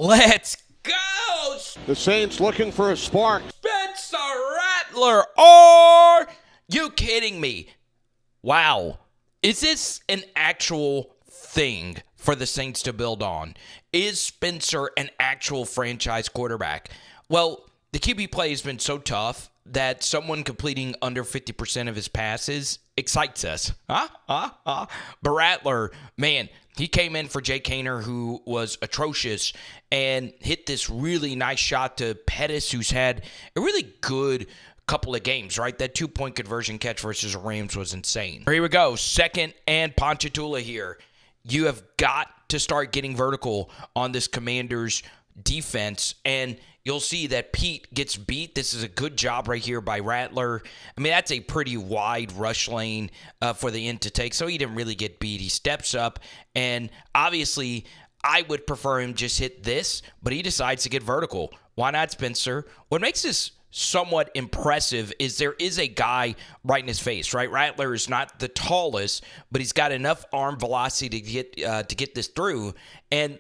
Let's go! The Saints looking for a spark. Spencer Rattler! Are you kidding me? Wow. Is this an actual thing for the Saints to build on? Is Spencer an actual franchise quarterback? Well, the QB play has been so tough that someone completing under 50% of his passes excites us. But Rattler, man, he came in for Jake Haener, who was atrocious, and hit this really nice shot to Pettis, who's had a really good couple of games, right? That 2-point conversion catch versus the Rams was insane. Here we go. Second and Ponchatoula here. You have got to start getting vertical on this Commanders defense, and you'll see that Pete gets beat. This is a good job right here by Rattler. I mean, that's a pretty wide rush lane for the end to take, so he didn't really get beat. He steps up, and obviously I would prefer him just hit this, but he decides to get vertical. Why not, Spencer? What makes this somewhat impressive is there is a guy right in his face, right? Rattler is not the tallest, but he's got enough arm velocity to get this through, and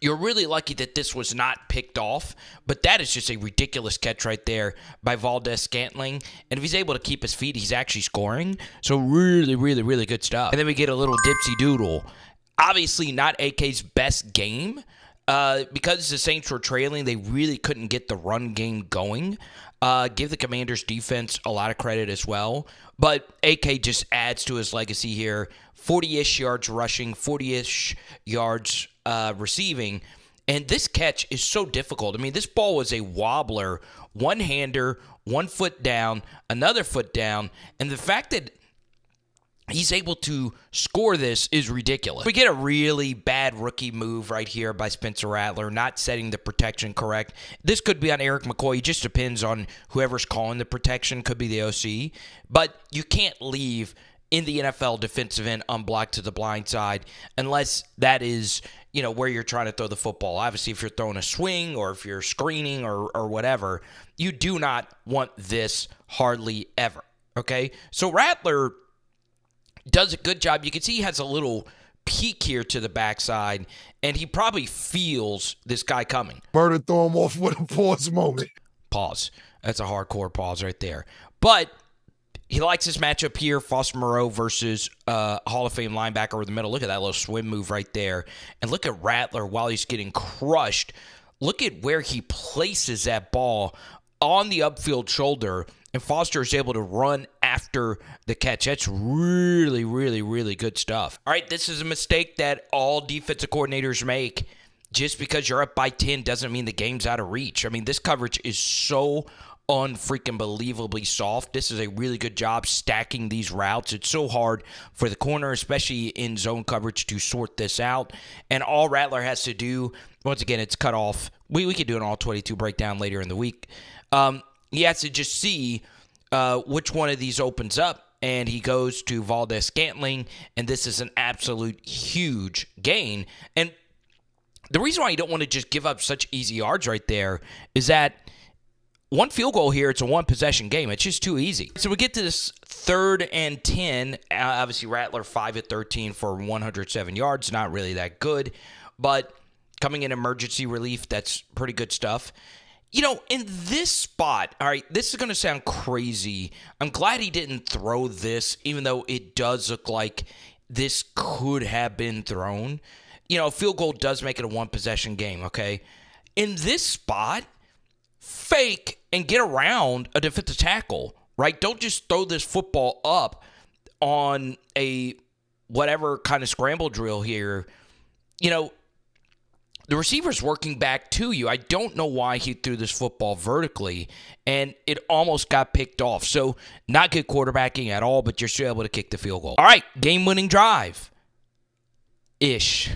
you're really lucky that this was not picked off, but that is just a ridiculous catch right there by Valdes-Scantling. And if he's able to keep his feet, he's actually scoring. So really, really, really good stuff. And then we get a little dipsy doodle. Obviously not AK's best game. Because the Saints were trailing, they really couldn't get the run game going. Give the Commanders defense a lot of credit as well. But AK just adds to his legacy here. 40-ish yards rushing, 40-ish yards receiving. And this catch is so difficult. I mean, this ball was a wobbler, one-hander, 1 foot down, another foot down. And the fact that he's able to score this is ridiculous. We get a really bad rookie move right here by Spencer Rattler, not setting the protection correct. This could be on Eric McCoy. It just depends on whoever's calling the protection. Could be the OC. But you can't leave in the NFL defensive end unblocked to the blind side unless that is, where you're trying to throw the football. Obviously, if you're throwing a swing or if you're screening or whatever, you do not want this hardly ever. Okay? So Rattler does a good job. You can see he has a little peek here to the backside, and he probably feels this guy coming. Murder throw him off with a pause moment. Pause. That's a hardcore pause right there. But he likes this matchup here, Foster Moreau versus Hall of Fame linebacker over the middle. Look at that little swim move right there. And look at Rattler while he's getting crushed. Look at where he places that ball on the upfield shoulder, and Foster is able to run after the catch. That's really, really, really good stuff. All right, this is a mistake that all defensive coordinators make. Just because you're up by 10 doesn't mean the game's out of reach. I mean, this coverage is so unfreaking believably soft. This is a really good job stacking these routes. It's so hard for the corner, especially in zone coverage, to sort this out. And all Rattler has to do, once again, it's cut off. We could do an all-22 breakdown later in the week. He has to just see which one of these opens up, and he goes to Valdes-Scantling, and this is an absolute huge gain. And the reason why you don't want to just give up such easy yards right there is that one field goal here, it's a one-possession game. It's just too easy. So we get to this 3rd and 10. Obviously, Rattler 5 of 13 for 107 yards. Not really that good, but coming in emergency relief, that's pretty good stuff. In this spot, all right, this is going to sound crazy. I'm glad he didn't throw this, even though it does look like this could have been thrown. Field goal does make it a one-possession game, okay? In this spot, fake and get around a defensive tackle, right? Don't just throw this football up on a whatever kind of scramble drill here. The receiver's working back to you. I don't know why he threw this football vertically, and it almost got picked off. So not good quarterbacking at all, but you're still able to kick the field goal. All right, game-winning drive. Ish.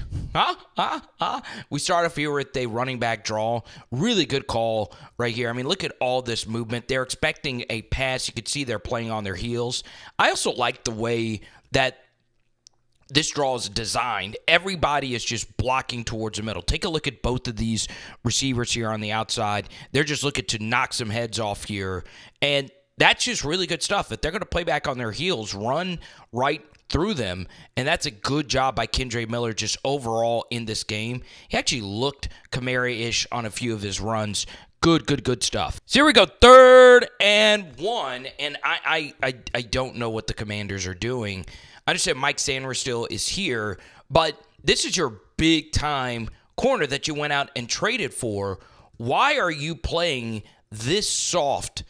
We start off here with a running back draw. Really good call right here. I mean, look at all this movement. They're expecting a pass. You could see they're playing on their heels. I also like the way that this draw is designed. Everybody is just blocking towards the middle. Take a look at both of these receivers here on the outside. They're just looking to knock some heads off here. And that's just really good stuff. If they're going to play back on their heels, run right through them, and that's a good job by Kendre Miller just overall in this game. He actually looked Kamara-ish on a few of his runs. Good stuff. So here we go, 3rd and 1, and I don't know what the Commanders are doing. I understand Mike Sainristil is here, but this is your big-time corner that you went out and traded for. Why are you playing this soft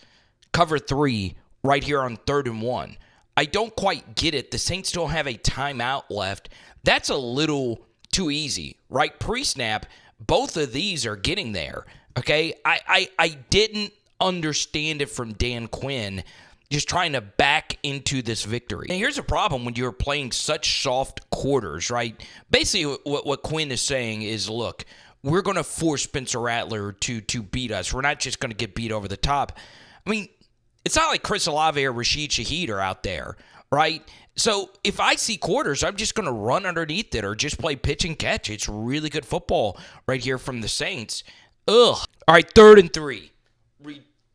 cover 3 right here on 3rd and 1? I don't quite get it. The Saints don't have a timeout left. That's a little too easy, right? Pre-snap, both of these are getting there, okay? I didn't understand it from Dan Quinn just trying to back into this victory. And here's a problem when you're playing such soft quarters, right? Basically, what Quinn is saying is, look, we're going to force Spencer Rattler to beat us. We're not just going to get beat over the top. I mean, it's not like Chris Olave or Rashid Shaheed are out there, right? So if I see quarters, I'm just going to run underneath it or just play pitch and catch. It's really good football right here from the Saints. Ugh. All right, 3rd and 3.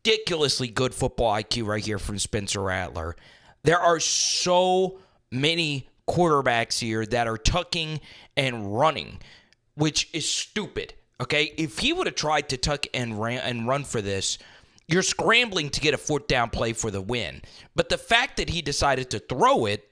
Ridiculously good football IQ right here from Spencer Rattler. There are so many quarterbacks here that are tucking and running, which is stupid, okay? If he would have tried to tuck and run for this, you're scrambling to get a 4th down play for the win. But the fact that he decided to throw it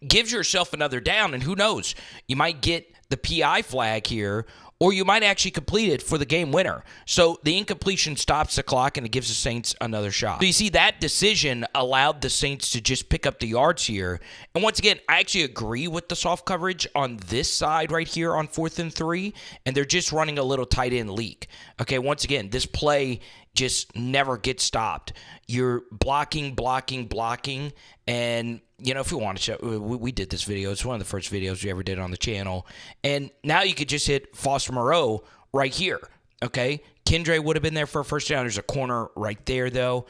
gives yourself another down, and who knows? You might get the PI flag here, or you might actually complete it for the game winner. So the incompletion stops the clock, and it gives the Saints another shot. So you see, that decision allowed the Saints to just pick up the yards here. And once again, I actually agree with the soft coverage on this side right here on 4th and 3, and they're just running a little tight end leak. Okay, once again, this play just never gets stopped. You're blocking, and, you know, if you want to show, we did this video. It's one of the first videos we ever did on the channel. And now you could just hit Foster Moreau right here, okay? Kendre would have been there for a 1st down. There's a corner right there, though.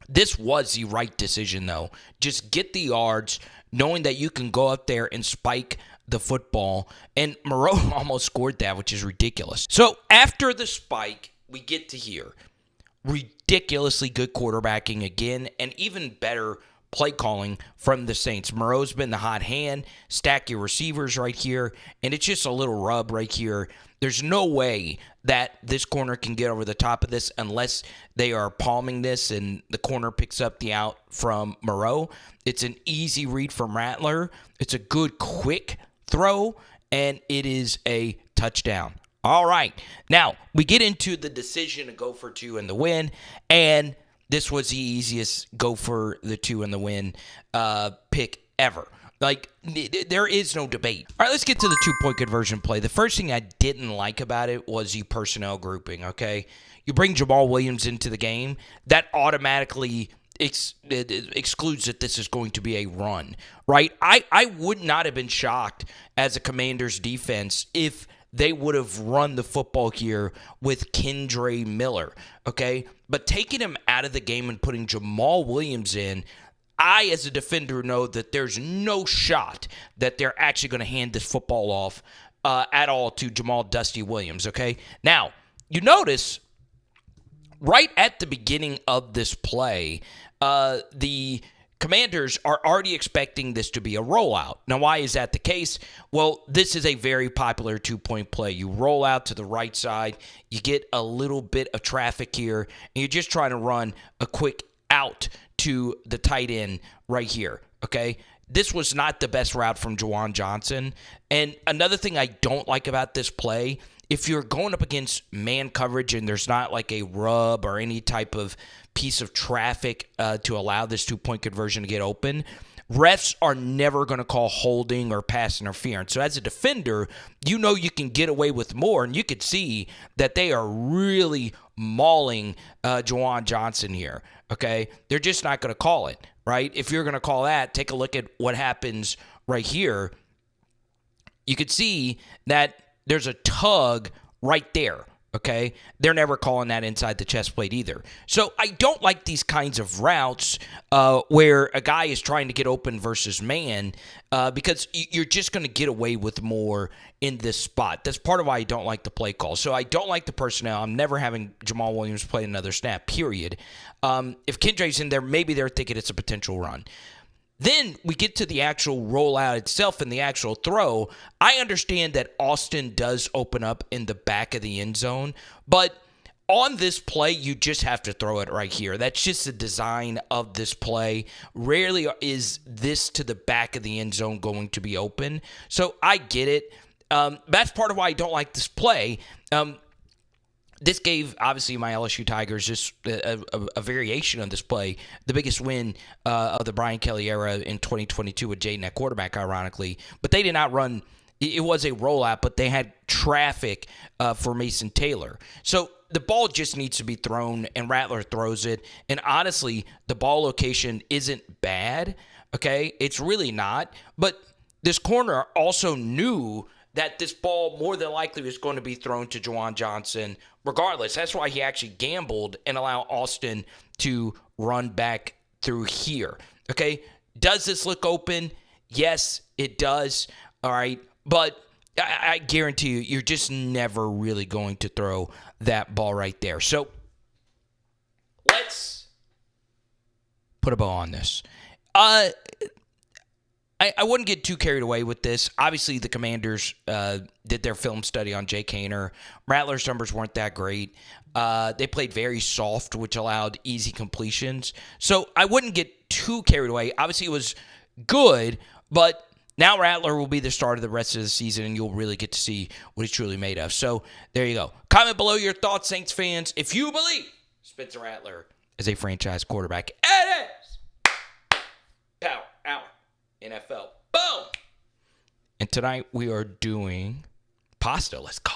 This was the right decision, though. Just get the yards, knowing that you can go up there and spike the football. And Moreau almost scored that, which is ridiculous. So after the spike, we get to here. Ridiculously good quarterbacking again, and even better play calling from the Saints. Moreau's been the hot hand. Stack your receivers right here, and it's just a little rub right here. There's no way that this corner can get over the top of this unless they are palming this and the corner picks up the out from Moreau. It's an easy read from Rattler. It's a good, quick throw, and it is a touchdown. All right, now we get into the decision to go for 2 and the win, and this was the easiest go for the 2 and the win pick ever. Like, there is no debate. All right, let's get to the 2-point conversion play. The first thing I didn't like about it was the personnel grouping, okay? You bring Jamal Williams into the game, that automatically excludes that this is going to be a run, right? I would not have been shocked as a Commanders defense if they would have run the football here with Kendre Miller, okay? But taking him out of the game and putting Jamal Williams in, I, as a defender, know that there's no shot that they're actually going to hand this football off at all to Jamal Dusty Williams, okay? Now, you notice right at the beginning of this play, the Commanders are already expecting this to be a rollout. Now, why is that the case? Well, this is a very popular 2-point play. You roll out to the right side, you get a little bit of traffic here, and you're just trying to run a quick out to the tight end right here, okay? This was not the best route from Juwan Johnson. And another thing I don't like about this play, if you're going up against man coverage and there's not like a rub or any type of piece of traffic to allow this 2-point conversion to get open, refs are never going to call holding or pass interference. So as a defender, you know you can get away with more, and you could see that they are really mauling Juwan Johnson here, okay? They're just not going to call it, right? If you're going to call that, take a look at what happens right here. You could see that there's a tug right there, okay? They're never calling that inside the chest plate either. So I don't like these kinds of routes where a guy is trying to get open versus man because you're just going to get away with more in this spot. That's part of why I don't like the play call. So I don't like the personnel. I'm never having Jamal Williams play another snap, period. If Kendre's in there, maybe they're thinking it's a potential run. Then we get to the actual rollout itself and the actual throw. I understand that Austin does open up in the back of the end zone, but on this play, you just have to throw it right here. That's just the design of this play. Rarely is this to the back of the end zone going to be open. So I get it. That's part of why I don't like this play. This gave, obviously, my LSU Tigers just a variation on this play. The biggest win of the Brian Kelly era in 2022 with Jayden at quarterback, ironically. But they did not run. It was a rollout, but they had traffic for Mason Taylor. So the ball just needs to be thrown, and Rattler throws it. And honestly, the ball location isn't bad, okay? It's really not. But this corner also knew that this ball more than likely was going to be thrown to Juwan Johnson regardless. That's why he actually gambled and allowed Austin to run back through here, okay? Does this look open? Yes, it does, all right? But I guarantee you, you're just never really going to throw that ball right there. So let's put a bow on this. I wouldn't get too carried away with this. Obviously, the Commanders did their film study on Jake Haener. Rattler's numbers weren't that great. They played very soft, which allowed easy completions. So I wouldn't get too carried away. Obviously, it was good, but now Rattler will be the start of the rest of the season, and you'll really get to see what he's truly made of. So there you go. Comment below your thoughts, Saints fans, if you believe Spencer Rattler is a franchise quarterback. It is Power Hour NFL. Boom! And tonight we are doing pasta. Let's go.